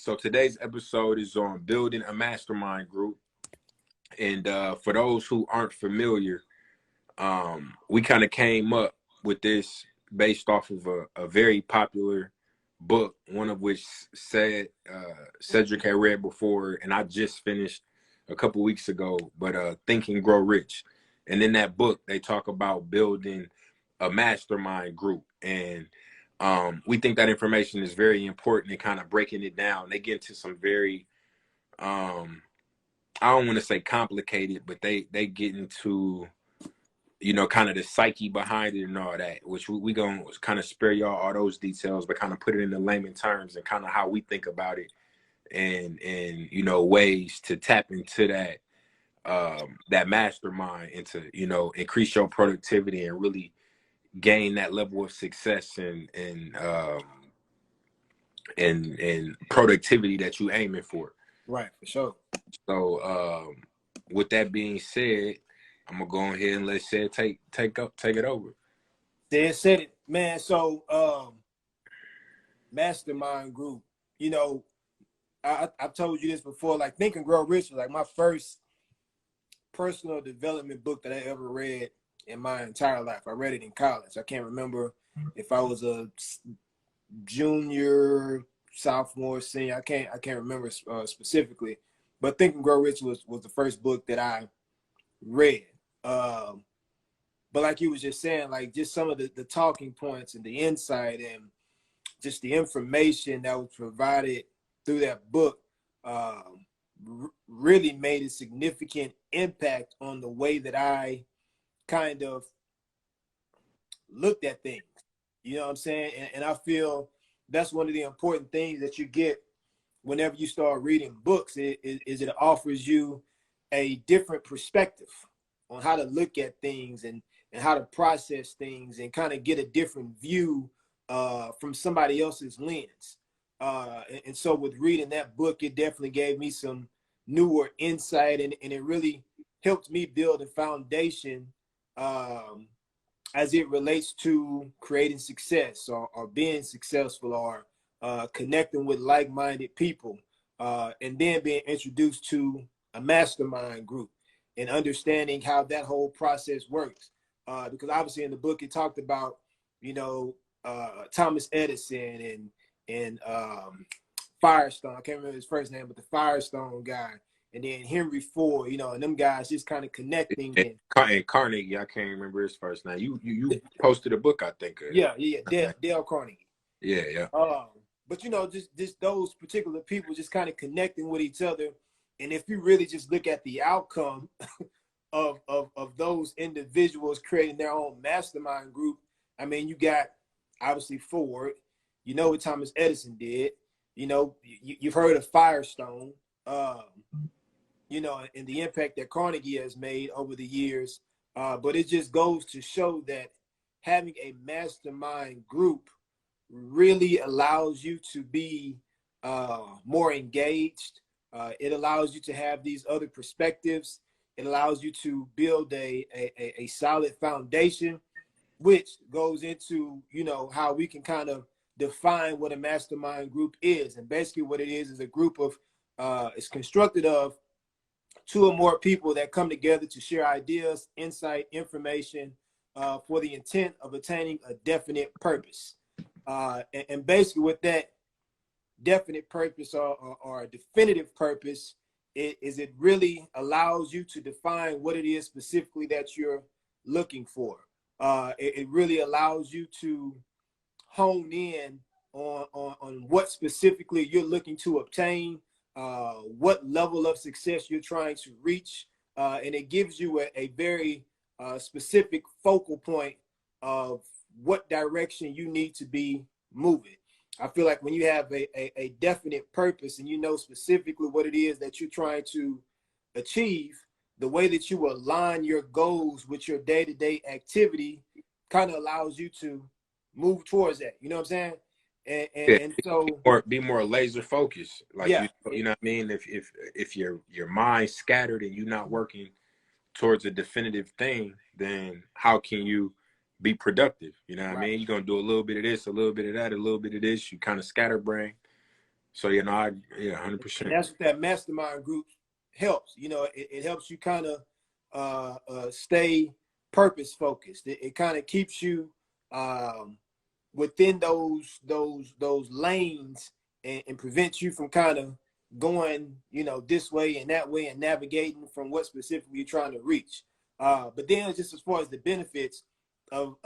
So today's episode is on building a mastermind group. And for those who aren't familiar, we kind of came up with this based off of a very popular book, one of which Cedric had read before, and I just finished a couple weeks ago, but Think and Grow Rich. And in that book, they talk about building a mastermind group. And we think that information is very important and kind of breaking it down. They get into some very, I don't want to say complicated, but they get into, kind of the psyche behind it and all that, which we gonna kind of spare y'all all those details, but kind of put it in the layman terms and kind of how we think about it and ways to tap into that mastermind and to, increase your productivity and really gain that level of success and productivity that you aiming for. Right, for sure. So with that being said, I'm gonna go ahead and let Sed take it over. Said it, man. So mastermind group, I've told you this before, like Think and Grow Rich was like my first personal development book that I ever read in my entire life. I read it in college. I can't remember if I was a junior, sophomore, senior. I can't remember specifically, but Think and Grow Rich was the first book that I read. But like you was just saying, like just some of the talking points and the insight and just the information that was provided through that book really made a significant impact on the way that I kind of looked at things. You know what I'm saying? And I feel that's one of the important things that you get whenever you start reading books is it offers you a different perspective on how to look at things and how to process things and kind of get a different view from somebody else's lens. And so with reading that book, it definitely gave me some newer insight and it really helped me build a foundation as it relates to creating success or being successful or connecting with like-minded people and then being introduced to a mastermind group and understanding how that whole process works. Because obviously in the book, it talked about, Thomas Edison and Firestone. I can't remember his first name, but the Firestone guy. And then Henry Ford, and them guys just kind of connecting. And Carnegie, I can't remember his first name. You posted a book, I think. Dale Carnegie. Yeah. But just those particular people just kind of connecting with each other. And if you really just look at the outcome of those individuals creating their own mastermind group, I mean, you got obviously Ford, what Thomas Edison did, you've heard of Firestone, and the impact that Carnegie has made over the years. But it just goes to show that having a mastermind group really allows you to be more engaged. It allows you to have these other perspectives. It allows you to build a solid foundation, which goes into, how we can kind of define what a mastermind group is. And basically what it is a group of, it's constructed of two or more people that come together to share ideas, insight, information for the intent of attaining a definite purpose. And basically with that definite purpose or a definitive purpose, it really allows you to define what it is specifically that you're looking for. It really allows you to hone in on what specifically you're looking to obtain, what level of success you're trying to reach, and it gives you a very specific focal point of what direction you need to be moving. I feel like when you have a definite purpose and you know specifically what it is that you're trying to achieve, the way that you align your goals with your day-to-day activity kind of allows you to move towards that. You know what I'm saying? And so be more laser focused. Like, yeah. You know what I mean? If your mind's scattered and you're not working towards a definitive thing, then how can you be productive? You know what I mean? You're going to do a little bit of this, a little bit of that, a little bit of this. You kind of scatterbrain. So, you know, yeah, And 100%. that's what that mastermind group helps. You know, it helps you kind of stay purpose focused. It kind of keeps you um, within those lanes, and prevents you from kind of going, you know, this way and that way and navigating from what specifically you're trying to reach. But then just as far as the benefits of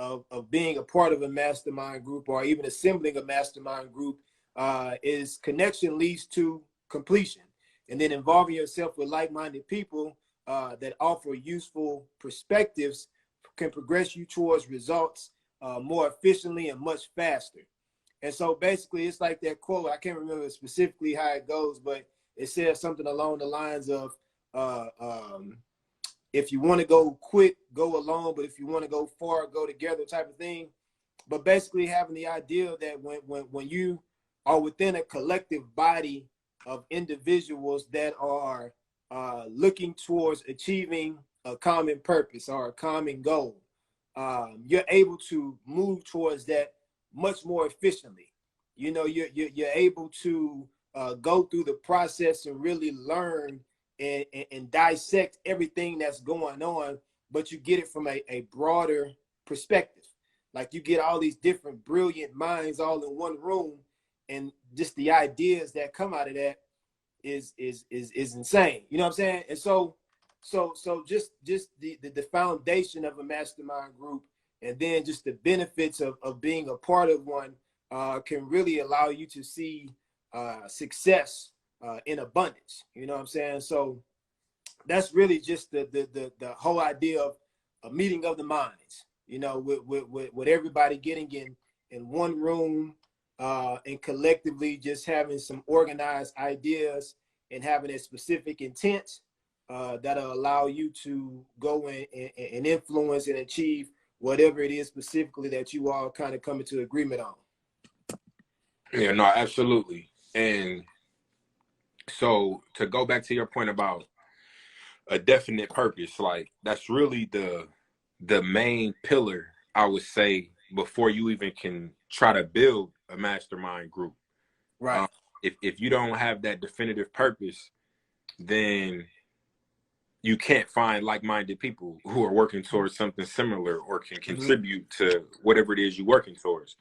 being a part of a mastermind group, or even assembling a mastermind group, is connection leads to completion. And then involving yourself with like-minded people that offer useful perspectives can progress you towards results more efficiently and much faster. And so basically, it's like that quote. I can't remember specifically how it goes, but it says something along the lines of, uh, um, if you want to go quick, go alone, but if you want to go far, go together, type of thing. But basically having the idea that when you are within a collective body of individuals that are looking towards achieving a common purpose or a common goal, you're able to move towards that much more efficiently. You know, you're able to go through the process and really learn and dissect everything that's going on, but you get it from a broader perspective. Like you get all these different brilliant minds all in one room, and just the ideas that come out of that is insane. You know what I'm saying? And so just the foundation of a mastermind group, and then just the benefits of being a part of one, can really allow you to see success in abundance. You know what I'm saying? So that's really just the whole idea of a meeting of the minds, you know, with everybody getting in one room, and collectively just having some organized ideas and having a specific intent that'll allow you to go and influence and achieve whatever it is specifically that you all kind of come into agreement on. Yeah, no, absolutely. And so to go back to your point about a definite purpose, like that's really the main pillar, I would say, before you even can try to build a mastermind group. Right. Um, if you don't have that definitive purpose, then you can't find like-minded people who are working towards something similar or can contribute to whatever it is you're working towards.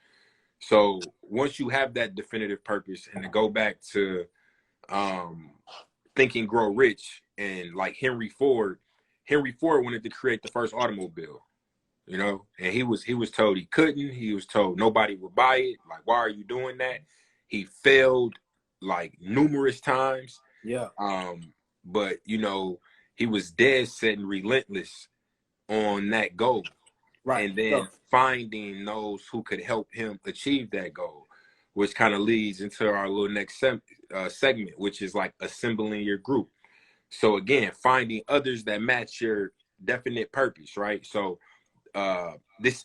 So once you have that definitive purpose, and to go back to um, Think and Grow Rich, and like Henry Ford wanted to create the first automobile, you know, and he was told he couldn't. He was told nobody would buy it. Like, why are you doing that? He failed like numerous times. Yeah. But you know, he was dead set and relentless on that goal, Right. and then So, finding those who could help him achieve that goal, which kind of leads into our little next segment, which is like assembling your group. So again, finding others that match your definite purpose, right? So this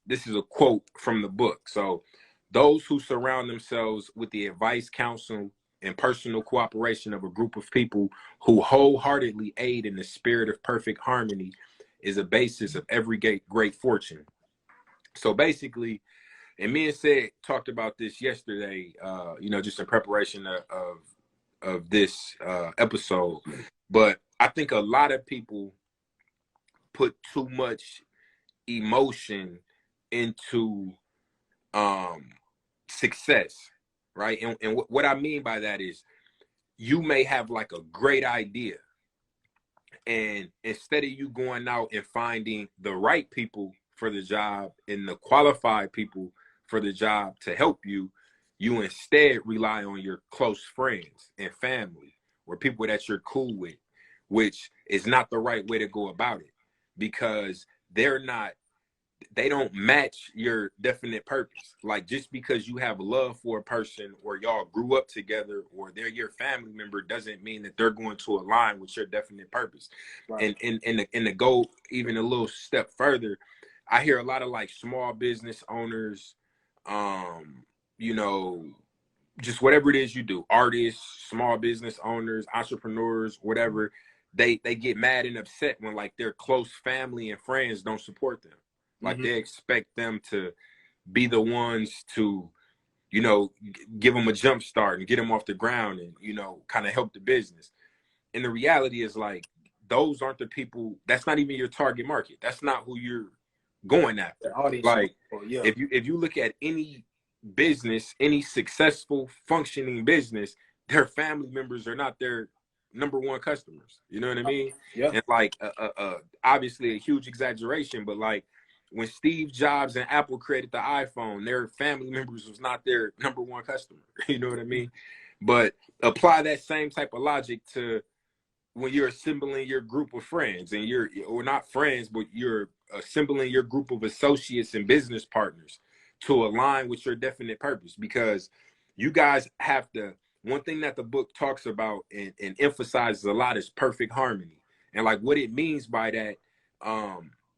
is a quote from the book. So those who surround themselves with the advice, counsel, and personal cooperation of a group of people who wholeheartedly aid in the spirit of perfect harmony is a basis of every great fortune. So basically, and me and Sid talked about this yesterday, you know, just in preparation of this episode. But I think a lot of people put too much emotion into um, success, right? And what I mean by that is you may have like a great idea, and instead of you going out and finding the right people for the job and the qualified people for the job to help you, you instead rely on your close friends and family, or people that you're cool with, which is not the right way to go about it, because they don't match your definite purpose. Like, just because you have love for a person, or y'all grew up together, or they're your family member, doesn't mean that they're going to align with your definite purpose. right. And to go even a little step further, I hear a lot of like small business owners, you know, just whatever it is you do, artists, small business owners, entrepreneurs, whatever, they get mad and upset when like their close family and friends don't support them. Like, Mm-hmm. they expect them to be the ones to you know, give them a jump start and get them off the ground and, you know, kind of help the business. And the reality is like, those aren't the people, that's not even your target market. That's not who you're going The after. audience. Like Yeah. if you look at any business, any successful functioning business, their family members are not their number one customers. You know what I mean? Yeah. And like obviously a huge exaggeration, but like when Steve Jobs and Apple created the iPhone, their family members was not their number one customer. You know what I mean? But apply that same type of logic to when you're assembling your group of friends and you're, or not friends, but you're assembling your group of associates and business partners to align with your definite purpose. Because you guys have to, one thing that the book talks about and emphasizes a lot is perfect harmony. And like what it means by that,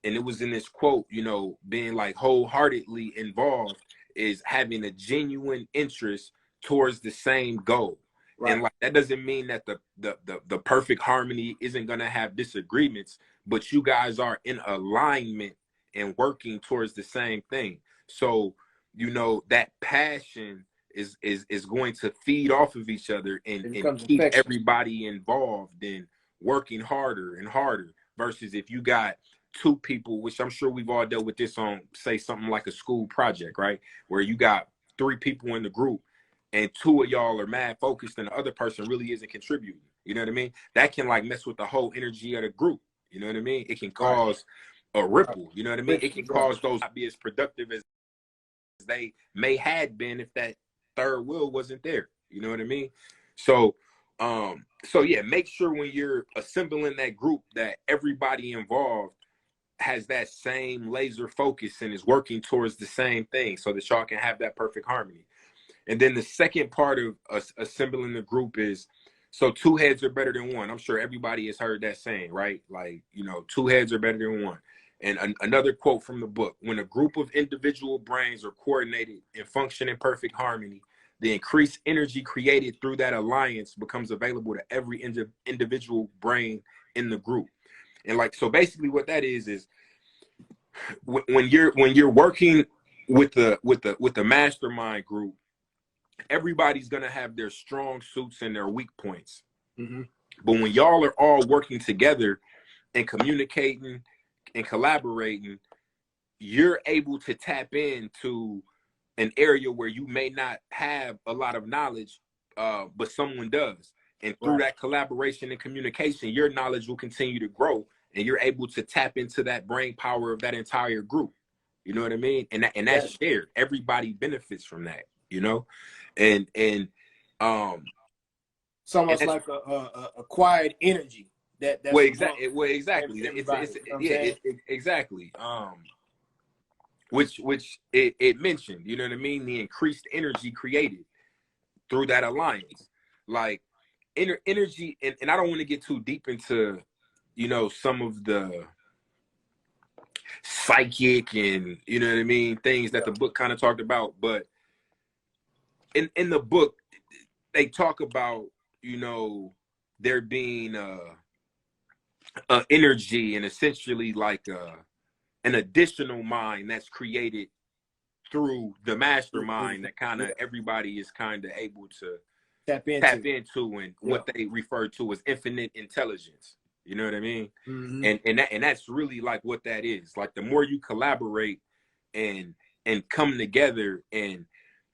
and it was in this quote, you know, being like wholeheartedly involved is having a genuine interest towards the same goal. Right. And like that doesn't mean that the perfect harmony isn't gonna have disagreements, but you guys are in alignment and working towards the same thing. So, you know, that passion is going to feed off of each other and keep infectious. everybody involved in working harder and harder. Versus if you got two people, which I'm sure we've all dealt with this on, say something like a school project, right? Where you got three people in the group and two of y'all are mad focused and the other person really isn't contributing. You know what I mean? That can like mess with the whole energy of the group. You know what I mean? It can cause a ripple. You know what I mean? It can cause those not be as productive as they may had been if that third wheel wasn't there. You know what I mean? So so yeah, make sure when you're assembling that group that everybody involved has that same laser focus and is working towards the same thing so that y'all can have that perfect harmony. And then the second part of assembling the group is, so two heads are better than one. I'm sure everybody has heard that saying, right? Like, you know, two heads are better than one. And another quote from the book: when a group of individual brains are coordinated and function in perfect harmony, the increased energy created through that alliance becomes available to every individual brain in the group. And like, so basically what that is when you're working with the mastermind group, everybody's gonna have their strong suits and their weak points. Mm-hmm. But when y'all are all working together and communicating and collaborating, you're able to tap into an area where you may not have a lot of knowledge, but someone does. And through that collaboration and communication, your knowledge will continue to grow, and you're able to tap into that brain power of that entire group. You know what I mean? And that's shared. Everybody benefits from that. You know, and it's almost like a acquired energy that's well, exactly. Exactly. Which it mentioned, you know what I mean? The increased energy created through that alliance, like energy. And I don't want to get too deep into, you know, some of the psychic and, you know what I mean, things that the book kind of talked about. But in the book, they talk about, you know, there being energy and essentially like an additional mind that's created through the mastermind that kind of everybody is kind of able to tap into and what they refer to as infinite intelligence. You know what I mean? Mm-hmm. And that's really like what that is. Like the more you collaborate and come together, and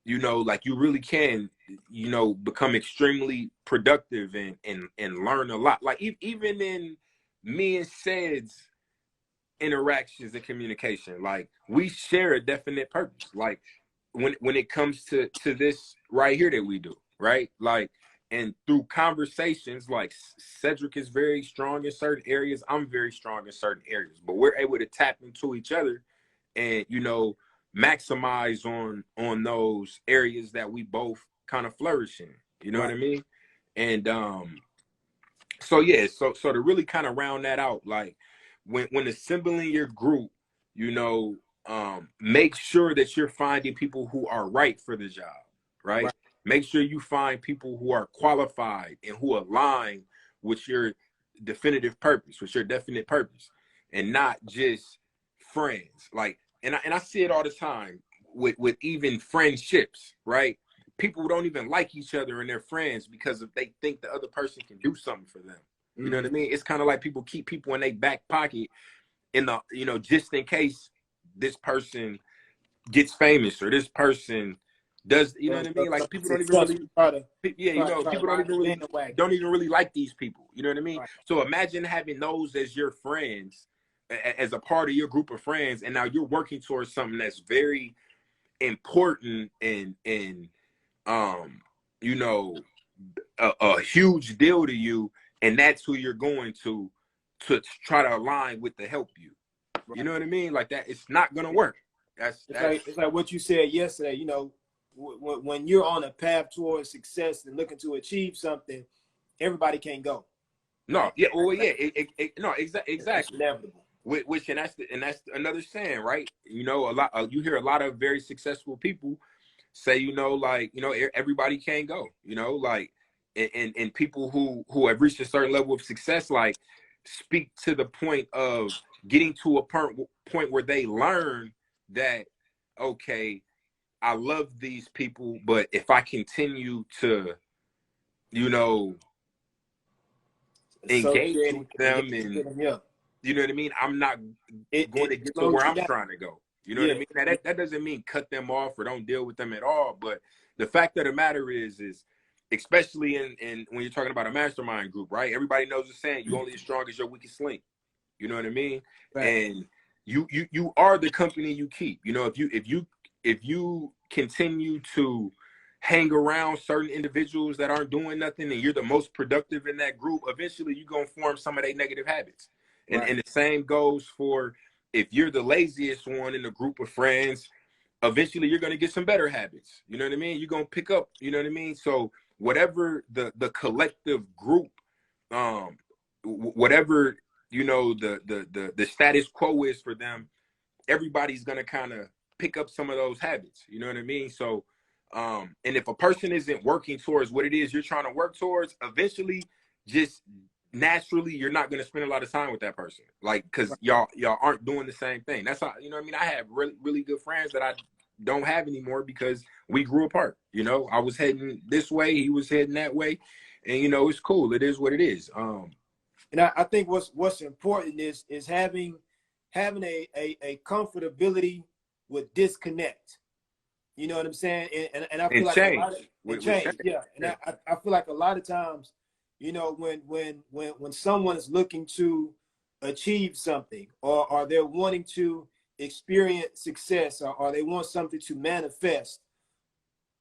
you know, like you really can, you know, become extremely productive and learn a lot. Like even in me and Ced's interactions and communication, like we share a definite purpose. Like when it comes to this right here that we do, right? Like, and through conversations, like Cedric is very strong in certain areas, I'm very strong in certain areas, but we're able to tap into each other and, you know, maximize on those areas that we both kind of flourish in. You know what I mean? And so yeah, so to really kind of round that out, like when assembling your group, you know, make sure that you're finding people who are right for the job, right? Make sure you find people who are qualified and who align with your definitive purpose, with your definite purpose, and not just friends. Like, and I see it all the time with even friendships, right? People don't even like each other and their friends because if they think the other person can do something for them. You know what I mean? It's kind of like people keep people in their back pocket in the, just in case this person gets famous or this person does, you know what I mean? Like people don't even really, people don't even really like these people. You know what I mean? Right. So imagine having those as your friends, as a part of your group of friends, and now you're working towards something that's very important and you know, a huge deal to you, and that's who you're going to try to align with to help you. Right. You know what I mean? Like that, it's not gonna work. It's like what you said yesterday. You know, when you're on a path towards success and looking to achieve something, everybody can't go. No, right? Yeah, well, yeah, no, exactly. It's inevitable. Which and that's another saying, right? You know, a lot you hear a lot of very successful people say, like, everybody can't go, like, and people who have reached a certain level of success, like, speak to the point of getting to a point where they learn that, okay, I love these people, but if I continue to, engage with them and you know what I mean, I'm not going to get to where I'm trying to go. You know what I mean? Now, that doesn't mean cut them off or don't deal with them at all. But the fact of the matter is especially in when you're talking about a mastermind group, right? Everybody knows the saying, you only as strong as your weakest link. You know what I mean? Right. And you are the company you keep. If you continue to hang around certain individuals that aren't doing nothing and you're the most productive in that group, eventually you're going to form some of their negative habits. And, right. And the same goes for if you're the laziest one in a group of friends, eventually you're going to get some better habits. You know what I mean? You're going to pick up, you know what I mean? So whatever the collective group, whatever, the status quo is for them, everybody's going to kind of pick up some of those habits. You know what I mean? So, and if a person isn't working towards what it is you're trying to work towards, eventually just naturally you're not going to spend a lot of time with that person, like, because y'all aren't doing the same thing. That's how, you know what I mean? I have really good friends that I don't have anymore because we grew apart. I was heading this way, he was heading that way, and it's cool. It is what it is. And I think what's important is having a comfortability with disconnect. You know what I'm saying? And I feel like change. A lot of change. Yeah. And I feel like a lot of times, when someone is looking to achieve something or they're wanting to experience success or they want something to manifest,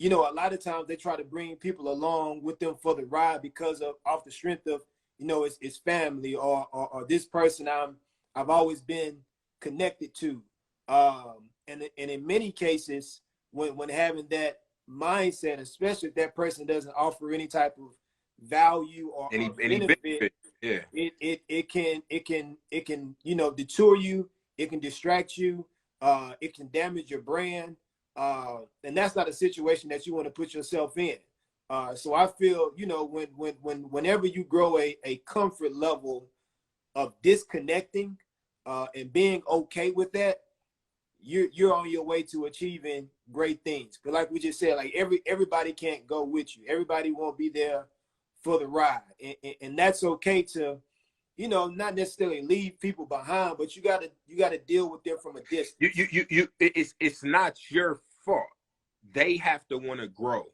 a lot of times they try to bring people along with them for the ride because of off the strength of, it's family or this person I've always been connected to. And in many cases, when having that mindset, especially if that person doesn't offer any type of value or benefit, yeah, it can deter you, it can distract you, it can damage your brand, and that's not a situation that you want to put yourself in. So I feel, whenever you grow a comfort level of disconnecting and being okay with that, you're on your way to achieving great things. But like we just said, like everybody can't go with you. Everybody won't be there for the ride, and that's okay to, not necessarily leave people behind, but you gotta deal with them from a distance. It's not your fault. They have to want to grow.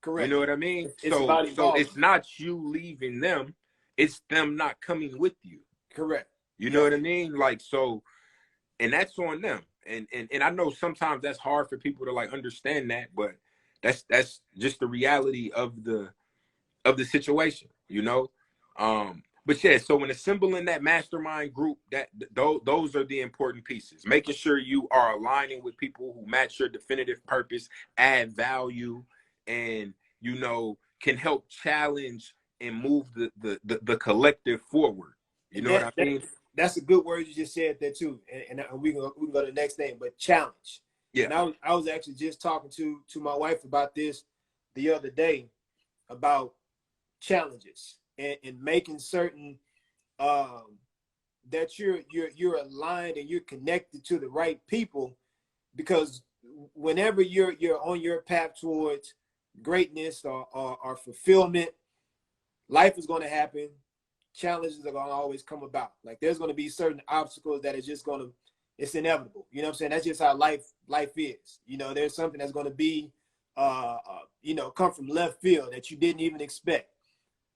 Correct. You know what I mean? So it's not you leaving them, it's them not coming with you. Correct. You know what I mean? Like, so, and that's on them. And I know sometimes that's hard for people to like understand that, but that's just the reality of the situation, But yeah, so when assembling that mastermind group, those are the important pieces. Making sure you are aligning with people who match your definitive purpose, add value, and can help challenge and move the collective forward. You know what I mean? That's a good word you just said there too, and we can go to the next thing. But challenge. Yeah. And I was actually just talking to my wife about this the other day, about challenges and making certain that you're aligned and you're connected to the right people, because whenever you're on your path towards greatness or fulfillment, life is going to happen. Challenges are going to always come about. Like there's going to be certain obstacles that is just going to, it's inevitable. You know what I'm saying? That's just how life is. You know, there's something that's going to be, come from left field that you didn't even expect.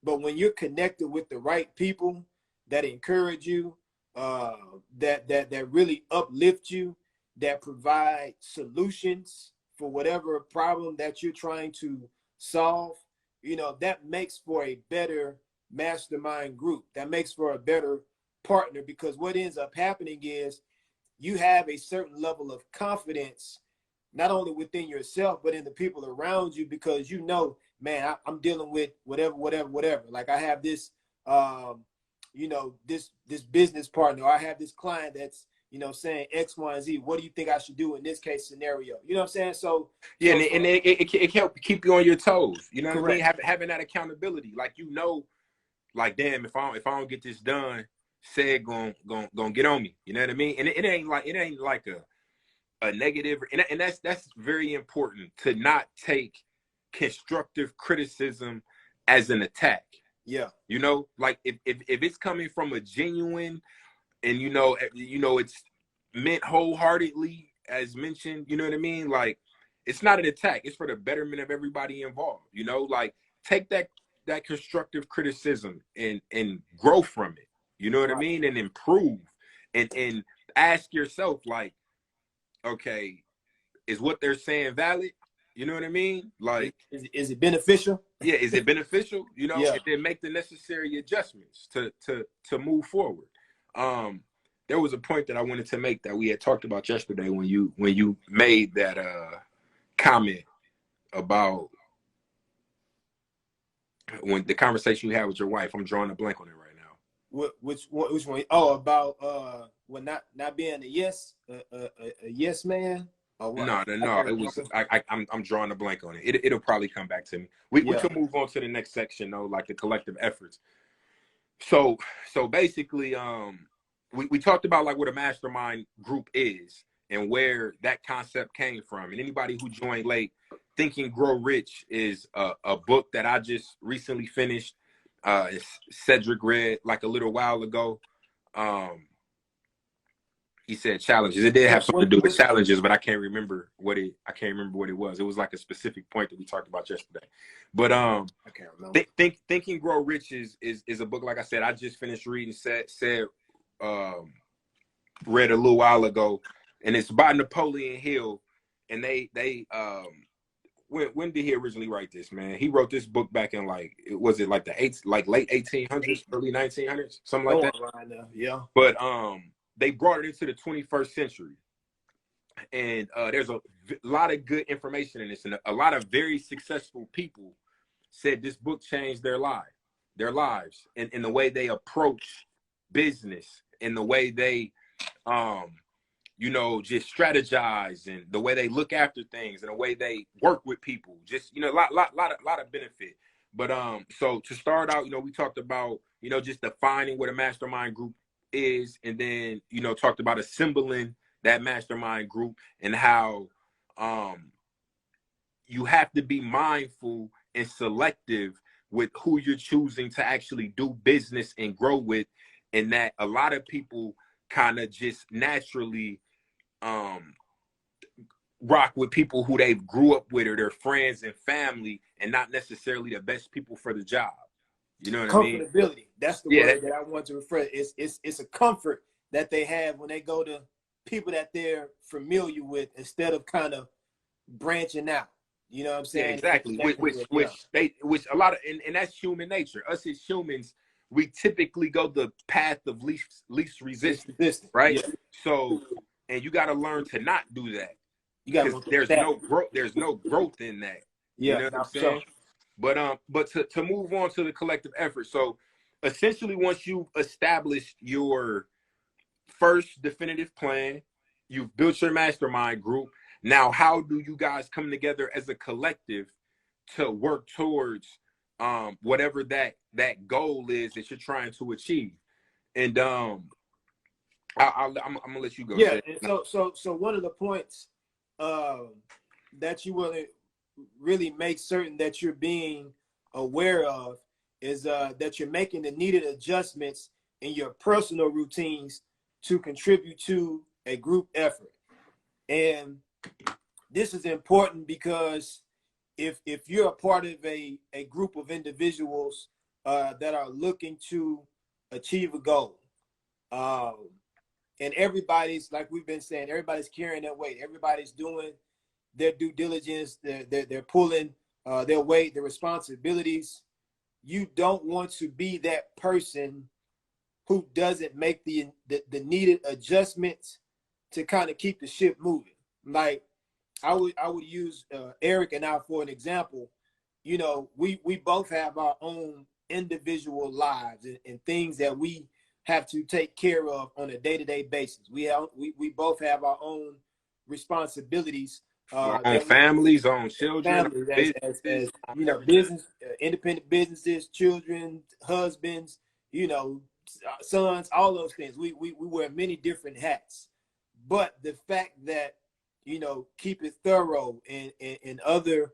But when you're connected with the right people that encourage you, that really uplift you, that provide solutions for whatever problem that you're trying to solve, you know, that makes for a better mastermind group. That makes for a better partner, because what ends up happening is you have a certain level of confidence, not only within yourself, but in the people around you, because you know, man, I'm dealing with whatever. Like I have this, this business partner, or I have this client that's, saying X, Y, and Z. What do you think I should do in this case scenario? You know what I'm saying? So yeah, and it helps keep you on your toes. You know what correct. I mean? Having that accountability, like like damn, if I don't get this done, said gonna get on me. You know what I mean? And it ain't like a negative, and that's very important, to not take constructive criticism as an attack. Yeah. Like if it's coming from a genuine, and it's meant wholeheartedly, as mentioned, you know what I mean? Like it's not an attack, it's for the betterment of everybody involved. Like take that constructive criticism and grow from it. You know what I mean? And improve and ask yourself, like, okay, is what they're saying valid? You know what I mean? Like, is it beneficial? Yeah, is it beneficial? Yeah. And then make the necessary adjustments to move forward. There was a point that I wanted to make that we had talked about yesterday when you made that comment about when the conversation you had with your wife. I'm drawing a blank on it right now. Which one? Oh, about not being a yes man. Or what? No. It was I'm drawing a blank on it. It'll probably come back to me. We can move on to the next section though, like the collective efforts. So basically, we talked about like what a mastermind group is and where that concept came from. And anybody who joined late, Think and Grow Rich is a book that I just recently finished. Cedric read like a little while ago. He said challenges. It did have something to do with challenges, but I can't remember what it was. It was like a specific point that we talked about yesterday. But I can't remember. Think and Grow Rich is a book, like I said, I just finished reading. Read a little while ago, and it's by Napoleon Hill. And they when did he originally write this, man? He wrote this book back in late 1800s, early 1900s, something like that. Right now. Yeah. But they brought it into the 21st century, and there's a lot of good information in this, and a lot of very successful people said this book changed their lives, and in the way they approach business, in the way they just strategize, and the way they look after things, and the way they work with people. Just a lot of benefit. But so to start out, we talked about just defining what a mastermind group is, and then talked about assembling that mastermind group, and how you have to be mindful and selective with who you're choosing to actually do business and grow with, and that a lot of people kind of just naturally rock with people who they grew up with, or their friends and family, and not necessarily the best people for the job. You know what I mean? Comfortability. That's the word that I want to refer. It's a comfort that they have when they go to people that they're familiar with, instead of kind of branching out. You know what I'm saying? Yeah, exactly. Which a lot of, and that's human nature. Us as humans, we typically go the path of least resistance, right? Yeah. So, and you got to learn to not do that. You got because there's no growth. There's no growth in that. Yeah, you know what I'm saying? But to move on to the collective effort. So essentially, once you've established your first definitive plan, you've built your mastermind group. Now, how do you guys come together as a collective to work towards whatever that goal is that you're trying to achieve? And I'm gonna let you go. Yeah. And so one of the points um, that you want to really make certain that you're being aware of is that you're making the needed adjustments in your personal routines to contribute to a group effort. And this is important because if you're a part of a group of individuals that are looking to achieve a goal, um, and everybody's, like we've been saying, everybody's carrying their weight, everybody's doing their due diligence, they're pulling their weight, their responsibilities. You don't want to be that person who doesn't make the needed adjustments to kind of keep the ship moving. Like I would use Eric and I for an example. You know, we both have our own individual lives and things that we have to take care of on a day-to-day basis. We both have our own responsibilities Our own that we families, our own children, our families as businesses, you know, everything. business, independent businesses, children, husbands, you know, sons, all those things. We wear many different hats, but the fact that, you know, keep it thorough and other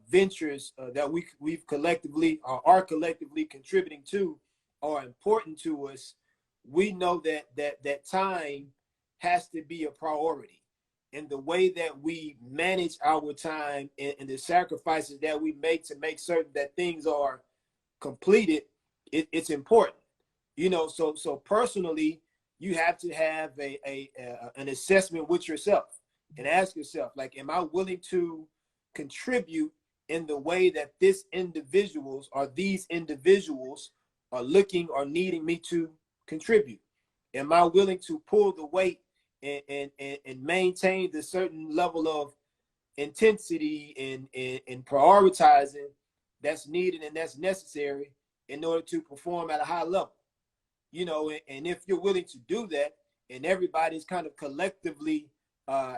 ventures that we've collectively or are collectively contributing to are important to us. We know that time has to be a priority, and the way that we manage our time and the sacrifices that we make to make certain that things are completed, it's important. You know, so personally, you have to have an assessment with yourself and ask yourself, like, am I willing to contribute in the way that these individuals are looking or needing me to contribute? Am I willing to pull the weight and maintain the certain level of intensity and prioritizing that's needed and that's necessary in order to perform at a high level? You know, and if you're willing to do that, and everybody's kind of collectively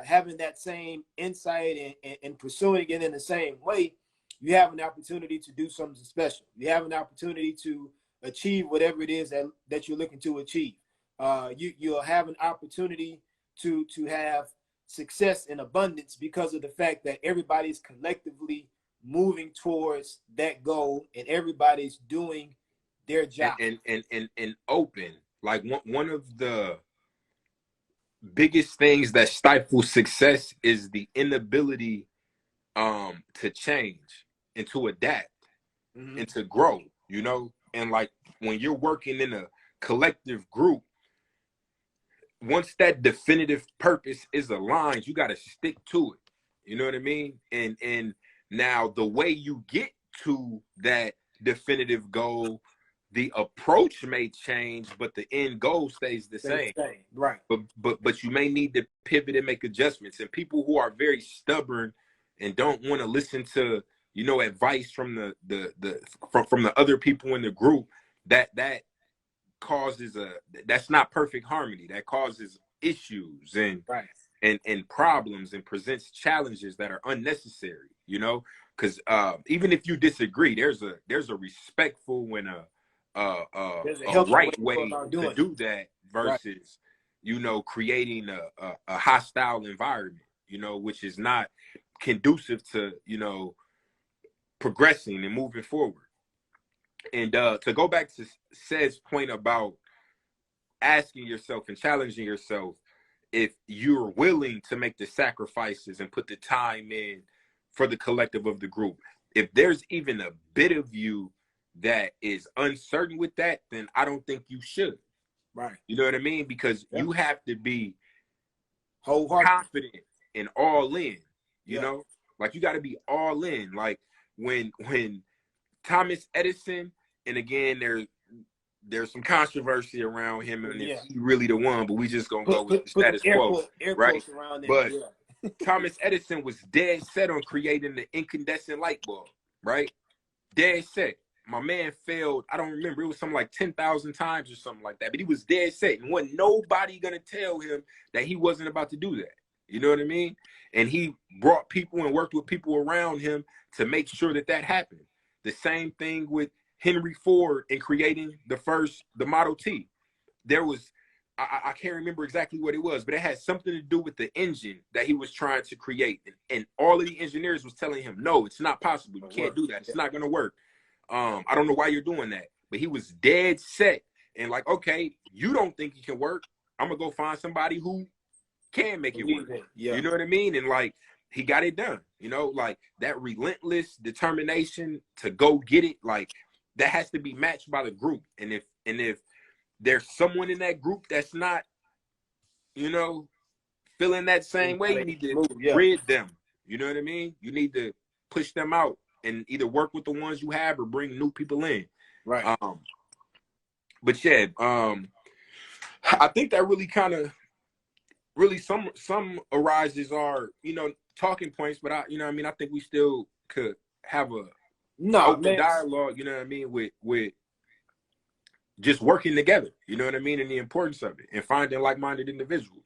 having that same insight and pursuing it in the same way, you have an opportunity to do something special. You have an opportunity to achieve whatever it is that you're looking to achieve. You'll have an opportunity to have success and abundance because of the fact that everybody's collectively moving towards that goal and everybody's doing their job. And open. Like one of the biggest things that stifles success is the inability to change and to adapt and to grow, you know. And like when you're working in a collective group, once that definitive purpose is aligned, you got to stick to it. You know what I mean? And now the way you get to that definitive goal, the approach may change, but the end goal stays the same. Right. But you may need to pivot and make adjustments. And people who are very stubborn and don't want to listen to, you know, advice from from the other people in the group, that causes that's not perfect harmony. That causes issues Right. and problems and presents challenges that are unnecessary, you know. Because even if you disagree, there's a respectful and There's a a healthy way right to go way about to doing it. do that Right. versus, you know, creating a hostile environment, you know, which is not conducive to, you know, progressing and moving forward. And to go back to Ced's point about asking yourself and challenging yourself, if you're willing to make the sacrifices and put the time in for the collective of the group, if there's even a bit of you that is uncertain with that, then I don't think you should. Right. You know what I mean? Because Yeah. you have to be Wholeheartedly. confident and all in, you Yeah. know? Like you got to be all in. Like when Thomas Edison, and again, there's some controversy around him and if Yeah. he really the one, but we just gonna go with the Put some status quo, air right? quotes around it. But Yeah. Thomas Edison was dead set on creating the incandescent light bulb, right? Dead set. My man failed. I don't remember. It was something like 10,000 times or something like that. But he was dead set, and wasn't nobody gonna tell him that he wasn't about to do that. You know what I mean? And he brought people and worked with people around him to make sure that that happened. The same thing with Henry Ford in creating the Model T. There was I can't remember exactly what it was, but it had something to do with the engine that he was trying to create. And all of the engineers was telling him, no, it's not possible. You can't do that. It's not going to work. I don't know why you're doing that. But he was dead set and like, okay, you don't think it can work. I'm going to go find somebody who can make it work. Yeah. You know what I mean? And like, he got it done. You know, like that relentless determination to go get it, like that has to be matched by the group. And if there's someone in that group that's not, you know, feeling that same way, you need to rid them. You know what I mean? You need to push them out and either work with the ones you have or bring new people in. Right. But yeah, I think that really kind of some arises are, you know, talking points, but I, you know what I mean, I think we still could have a open dialogue, you know what I mean, with just working together, you know what I mean, and the importance of it and finding like-minded individuals.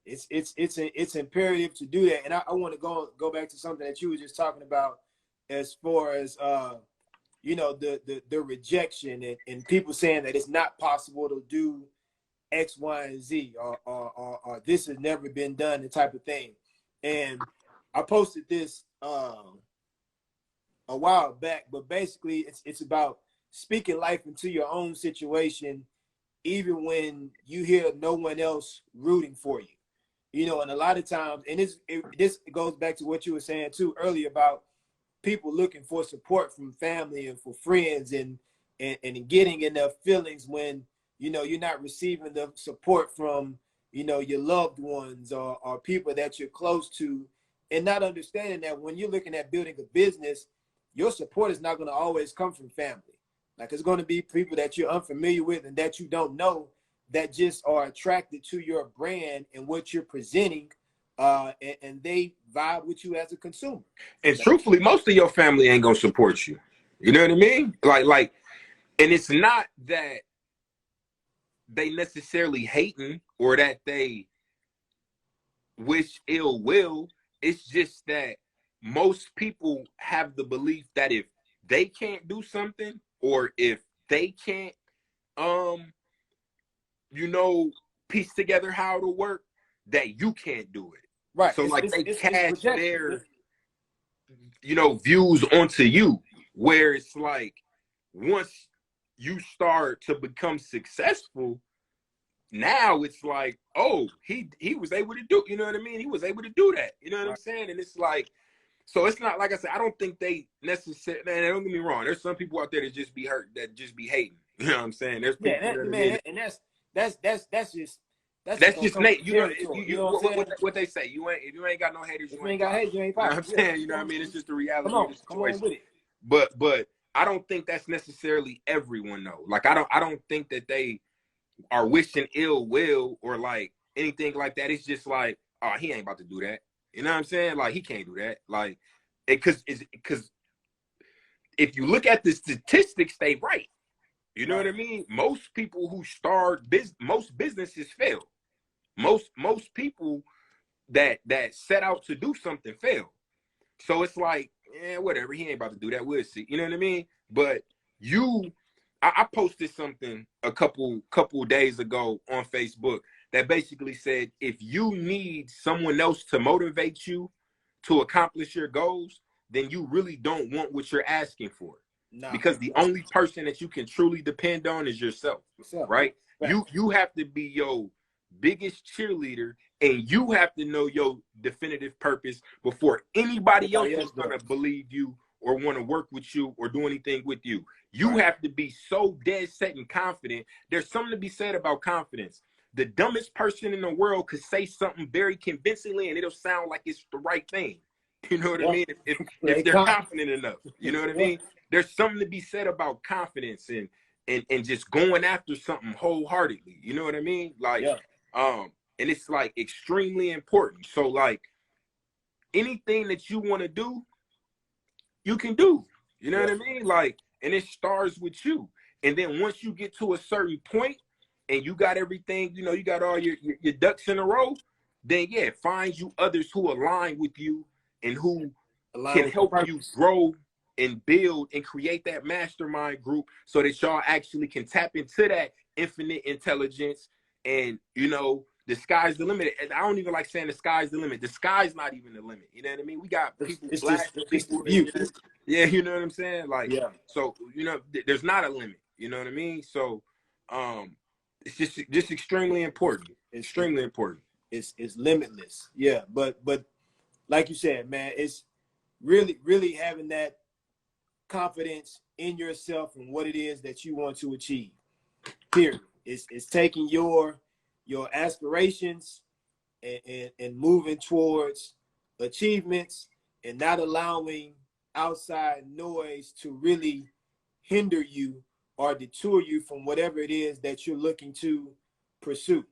It's imperative to do that. And I want to go back to something that you were just talking about as far as you know, the rejection and people saying that it's not possible to do X, Y, and Z, or this has never been done, the type of thing. And I posted this a while back, but basically it's about speaking life into your own situation, even when you hear no one else rooting for you. You know, and a lot of times, and this goes back to what you were saying too earlier about people looking for support from family and for friends and getting in their feelings when, you know, you're not receiving the support from, you know, your loved ones or people that you're close to, and not understanding that when you're looking at building a business, your support is not going to always come from family. Like, it's going to be people that you're unfamiliar with and that you don't know that just are attracted to your brand and what you're presenting, and they vibe with you as a consumer. And truthfully, most of your family ain't gonna support you. You know what I mean? Like, and it's not that they necessarily hating or that they wish ill will. It's just that most people have the belief that if they can't do something or if they can't, you know, piece together how to work, that you can't do it. Right. So like they cast their, you know, views onto you, where it's like once you start to become successful, now it's like, oh, he was able to do, you know what I mean? He was able to do that. You know what I'm saying? And it's like, so it's not, like I said, I don't think they necessarily, man, don't get me wrong. There's some people out there that just be hurt, that just be hating. You know what I'm saying? There's people and that's just Nate. You know, what they say. If you ain't got no haters, you ain't got haters. You ain't fighting. You know what I'm saying? You know what I mean? It's just the reality of the situation. Come on with it. But I don't think that's necessarily everyone though. Like I don't think that they are wishing ill will or like anything like that. It's just like, oh, he ain't about to do that. You know what I'm saying? Like he can't do that. Like because if you look at the statistics, they right. You know what I mean? Most people who start most businesses fail. Most people that set out to do something fail. So it's like, yeah, whatever. He ain't about to do that. We'll see. You know what I mean? But I posted something a couple days ago on Facebook that basically said, if you need someone else to motivate you to accomplish your goals, then you really don't want what you're asking for. No. Because the only person that you can truly depend on is yourself. Right? You have to be your biggest cheerleader, and you have to know your definitive purpose before anybody else is going to believe you or want to work with you or do anything with you. You have to be so dead set and confident. There's something to be said about confidence. The dumbest person in the world could say something very convincingly and it'll sound like it's the right thing. You know what I mean? If they're confident enough, you know what I mean? There's something to be said about confidence and just going after something wholeheartedly. You know what I mean? Like, and it's like extremely important. So like anything that you want to do, you can do. You know what I mean? Like, and it starts with you. And then once you get to a certain point and you got everything, you know, you got all your ducks in a row, then find you others who align with you and who can help you grow and build and create that mastermind group so that y'all actually can tap into that infinite intelligence, and you know, the sky's the limit. And I don't even like saying the sky's the limit. The sky's not even the limit. You know what I mean? We got people, black it's just the people, view. yeah, you know what I'm saying? Like, Yeah. so you know, there's not a limit. You know what I mean? So, it's just extremely important. Extremely important. It's limitless. Yeah, but like you said, man, it's really having that confidence in yourself and what it is that you want to achieve. Period. It's taking your aspirations and moving towards achievements and not allowing outside noise to really hinder you or detour you from whatever it is that you're looking to pursue,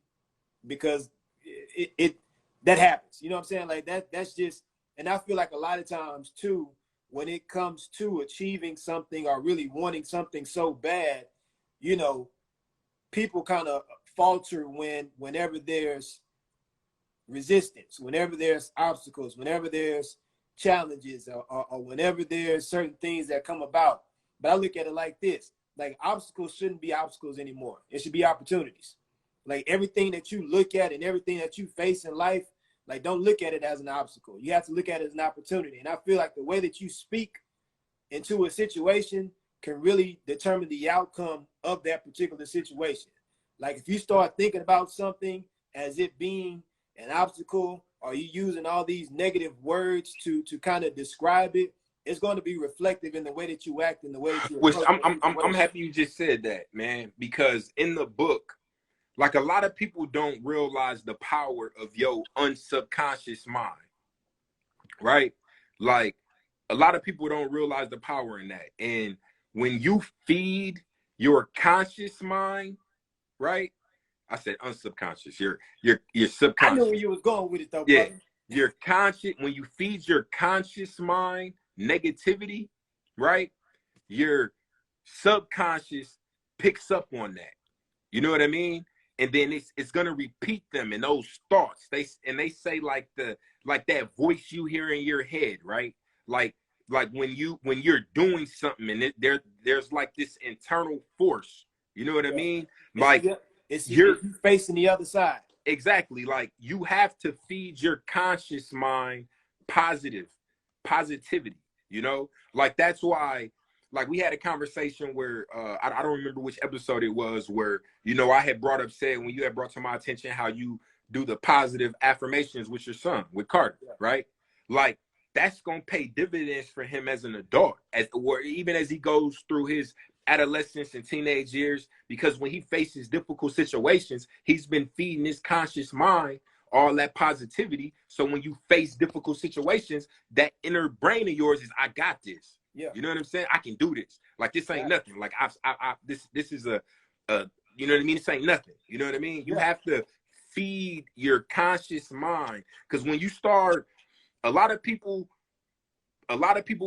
because it that happens. You know what I'm saying? Like that's just, and I feel like a lot of times too, when it comes to achieving something or really wanting something so bad, you know, people kind of falter whenever there's resistance, whenever there's obstacles, whenever there's challenges, or whenever there's certain things that come about. But I look at it like this: like, obstacles shouldn't be obstacles anymore. It should be opportunities. Like, everything that you look at and everything that you face in life, like, don't look at it as an obstacle. You have to look at it as an opportunity. And I feel like the way that you speak into a situation can really determine the outcome of that particular situation. Like, if you start thinking about something as it being an obstacle, or you using all these negative words to kind of describe it, it's going to be reflective in the way that you act and the way that you Which approach the I'm situation. happy you just said that, man, because in the book, like, a lot of people don't realize the power of your unsubconscious mind, right? Like, a lot of people don't realize the power in that. And when you feed your conscious mind, right? I said unsubconscious. Your I knew subconscious. where you was going with it, though, Yeah. brother. Your conscious, when you feed your conscious mind negativity, right? Your subconscious picks up on that. You know what I mean? And then it's gonna repeat them in those thoughts. They say like that voice you hear in your head, right? Like when you're doing something and there's like this internal force. You know what I mean? Like, It's you're you facing the other side. exactly, like, you have to feed your conscious mind positivity, you know? Like, that's why, like, we had a conversation where I don't remember which episode it was, where, you know, I had brought up, said, when you had brought to my attention how you do the positive affirmations with your son, with Carter, right? Like, that's gonna pay dividends for him as an adult, or even as he goes through his adolescence and teenage years, because when he faces difficult situations, he's been feeding his conscious mind all that positivity. So when you face difficult situations, that inner brain of yours is, I got this. Yeah. You know what I'm saying? I can do this. Like, this ain't nothing. Like, this is a you know what I mean? This ain't nothing. You know what I mean? You have to feed your conscious mind, because when you start, a lot of people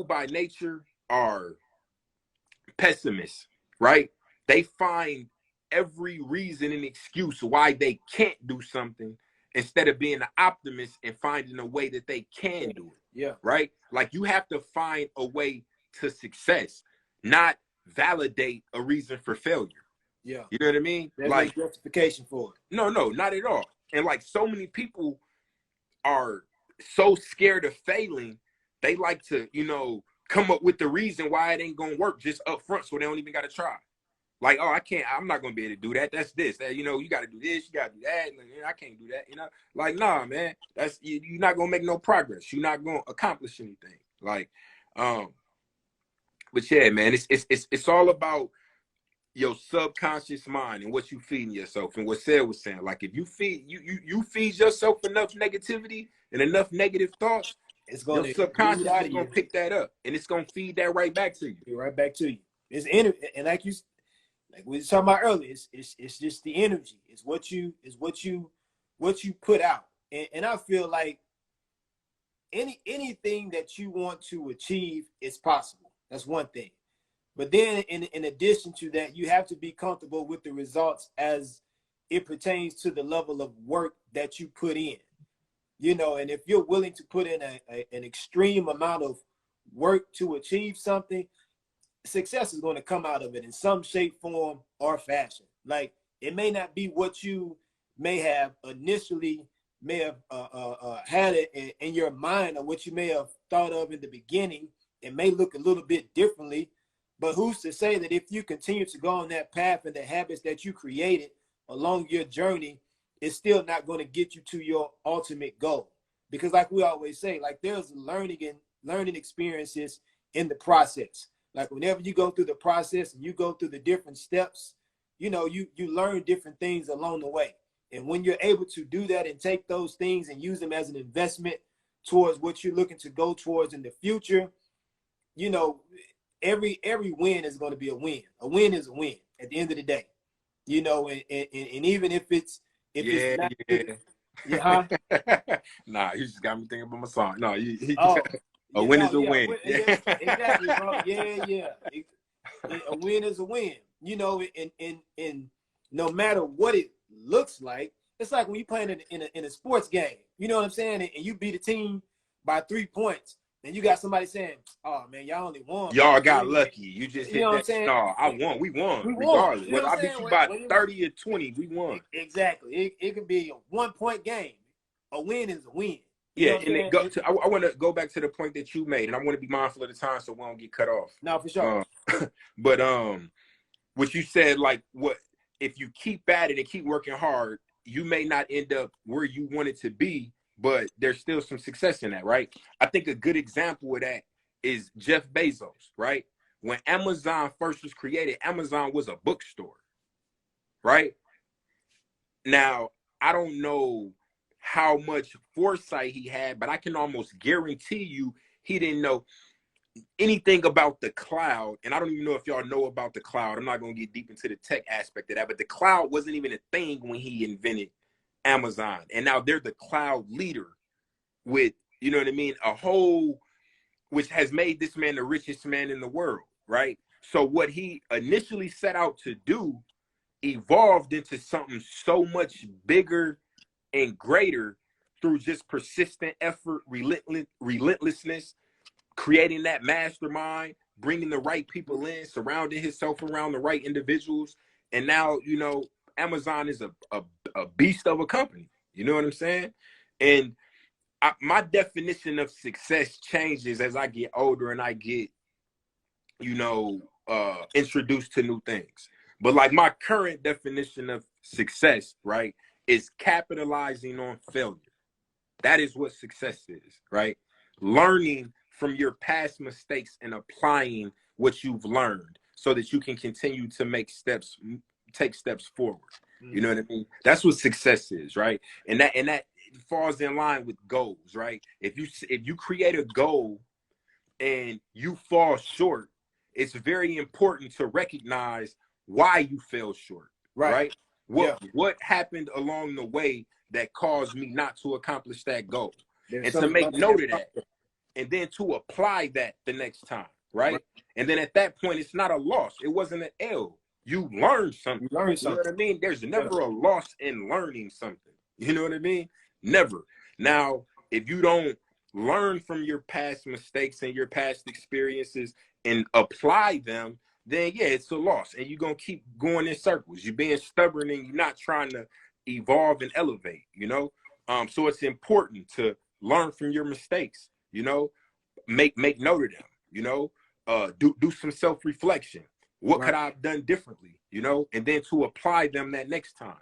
by nature are pessimists, right? They find every reason and excuse why they can't do something, instead of being an optimist and finding a way that they can do it. Yeah. Right? Like, you have to find a way to success, not validate a reason for failure. Yeah. You know what I mean? There's like, no justification for it. No, not at all. And like, so many people are so scared of failing, they like to, you know, come up with the reason why it ain't gonna work just up front, so they don't even gotta try. Like, oh, I'm not gonna be able to do that. That's this. That, you know, you gotta do this, you gotta do that. Like, I can't do that. You know, like, nah, man, that's you're not gonna make no progress. You're not gonna accomplish anything. Like, but yeah, man, it's all about your subconscious mind and what you feeding yourself. And what Sarah was saying, like, if you feed yourself enough negativity and enough negative thoughts, your subconscious is gonna pick that up, and it's gonna feed that right back to you. Right back to you. It's energy, and like we were talking about earlier, it's just the energy. It's what you put out. And I feel like anything that you want to achieve is possible. That's one thing. But then in addition to that, you have to be comfortable with the results as it pertains to the level of work that you put in. You know, and if you're willing to put in an extreme amount of work to achieve something, success is going to come out of it in some shape, form, or fashion. Like, it may not be what you may have initially may have had it in your mind, or what you may have thought of in the beginning. It may look a little bit differently, but who's to say that if you continue to go on that path and the habits that you created along your journey, it's still not going to get you to your ultimate goal? Because like we always say, like, there's learning experiences in the process. Like, whenever you go through the process and you go through the different steps, you know, you learn different things along the way. And when you're able to do that and take those things and use them as an investment towards what you're looking to go towards in the future, you know, every win is going to be a win. A win is a win at the end of the day, you know. And even if it's not, yeah. Nah, you just got me thinking about my song. No, oh, a yeah, win no, is a yeah, win. yeah, exactly, bro. Yeah. A win is a win, you know. And no matter what it looks like, it's like when you playing in a sports game, you know what I'm saying, and you beat a team by 3 points, and you got somebody saying, "Oh man, y'all only won by Y'all got 3." lucky. You just You know hit what I'm that. saying? No, I won. We won. We won. Regardless. You know Whether what I I'm beat you saying? by 30 or 20, we won. Exactly. It could be a 1 point game. A win is a win. You know Yeah, what I'm and it saying? go to, I want to go back to the point that you made, and I want to be mindful of the time so we don't get cut off. No, for sure. But what you said, like, what if you keep at it and keep working hard, you may not end up where you want it to be, but there's still some success in that, right? I think a good example of that is Jeff Bezos, right? When Amazon first was created, Amazon was a bookstore, right? Now, I don't know how much foresight he had, but I can almost guarantee you he didn't know anything about the cloud. And I don't even know if y'all know about the cloud. I'm not going to get deep into the tech aspect of that, but the cloud wasn't even a thing when he invented Amazon. And now they're the cloud leader with, you know what I mean, a whole, which has made this man the richest man in the world, right? So what he initially set out to do evolved into something so much bigger and greater through just persistent effort, relentlessness, creating that mastermind, bringing the right people in, surrounding himself around the right individuals. And now, you know, Amazon is a beast of a company. You know what I'm saying? And my definition of success changes as I get older and I get, you know, introduced to new things. But like my current definition of success, right, is capitalizing on failure. That is what success is, right? Learning from your past mistakes and applying what you've learned so that you can continue to take steps forward. You know what I mean? That's what success is, right? And that falls in line with goals, right? If you create a goal and you fall short, it's very important to recognize why you fell short, right? What happened along the way that caused me not to accomplish that goal, and to make note of that, and then to apply that the next time, right? And then at that point, it's not a loss. It wasn't an L. You learned something. You know what I mean? There's never a loss in learning something. You know what I mean? Never. Now, if you don't learn from your past mistakes and your past experiences and apply them, then yeah, it's a loss. And you're going to keep going in circles. You're being stubborn and you're not trying to evolve and elevate, you know? So it's important to learn from your mistakes, you know, make note of them, you know, do some self-reflection. What could I have done differently, you know, and then to apply them that next time.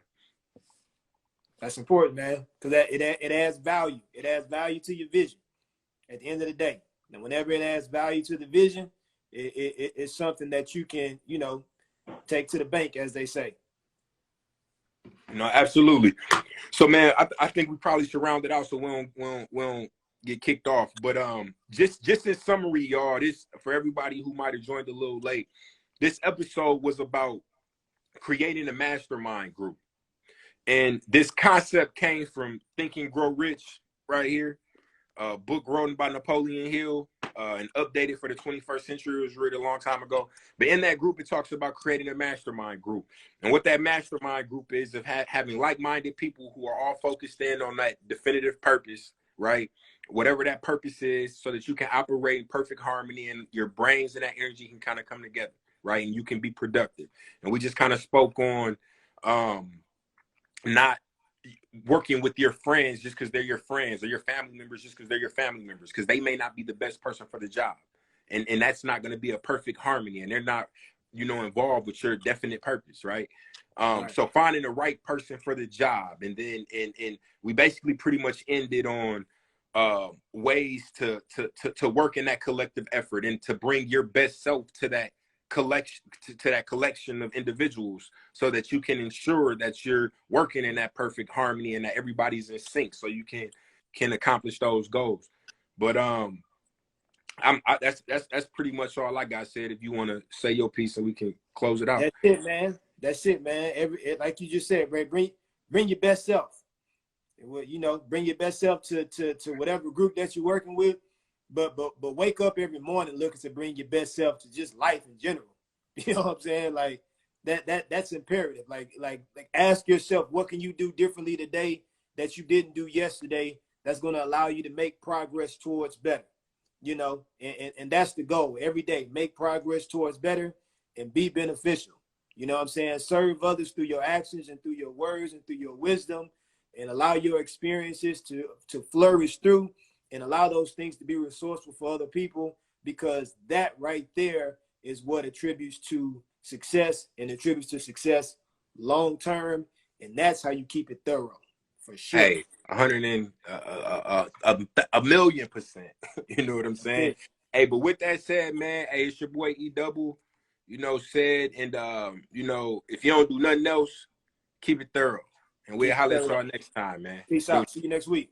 That's important, man, because it adds value. It adds value to your vision at the end of the day. And whenever it adds value to the vision, it's something that you can, you know, take to the bank, as they say. No, absolutely. So, man, I think we probably should round it out so we don't get kicked off. But just in summary, y'all, this for everybody who might have joined a little late. This episode was about creating a mastermind group. And this concept came from Think and Grow Rich right here, a book written by Napoleon Hill and updated for the 21st century. It was written a long time ago. But in that group, it talks about creating a mastermind group. And what that mastermind group is of having like-minded people who are all focused in on that definitive purpose, right? Whatever that purpose is, so that you can operate in perfect harmony and your brains and that energy can kind of come together, right? And you can be productive. And we just kind of spoke on not working with your friends just because they're your friends, or your family members just because they're your family members, because they may not be the best person for the job, and that's not going to be a perfect harmony, and they're not, you know, involved with your definite purpose, right? Right. So finding the right person for the job, and then and we basically pretty much ended on ways to work in that collective effort and to bring your best self to that collection, to that collection of individuals, so that you can ensure that you're working in that perfect harmony and that everybody's in sync, so you can accomplish those goals. But that's pretty much all I got said. If you want to say your piece and we can close it out. That's it, man. That's it, man. Like you just said, Ray, bring your best self. You know, bring your best self to whatever group that you're working with, but wake up every morning looking to bring your best self to just life in general. You know what I'm saying? Like that's imperative. Like ask yourself, what can you do differently today that you didn't do yesterday, that's going to allow you to make progress towards better. You know, and that's the goal. Every day, make progress towards better and be beneficial. You know what I'm saying? Serve others through your actions and through your words and through your wisdom, and allow your experiences to flourish through, and allow those things to be resourceful for other people, because that right there is what attributes to success, and attributes to success long term. And that's how you keep it thorough, for sure. Hey, 1,000,000%. You know what I'm That's saying? it. Hey, but with that said, man, hey, it's your boy E12, you know, said, and you know, if you don't do nothing else, keep it thorough. And we'll Keep it holler at thorough. y'all next time, man. Peace Peace. out. See you next week.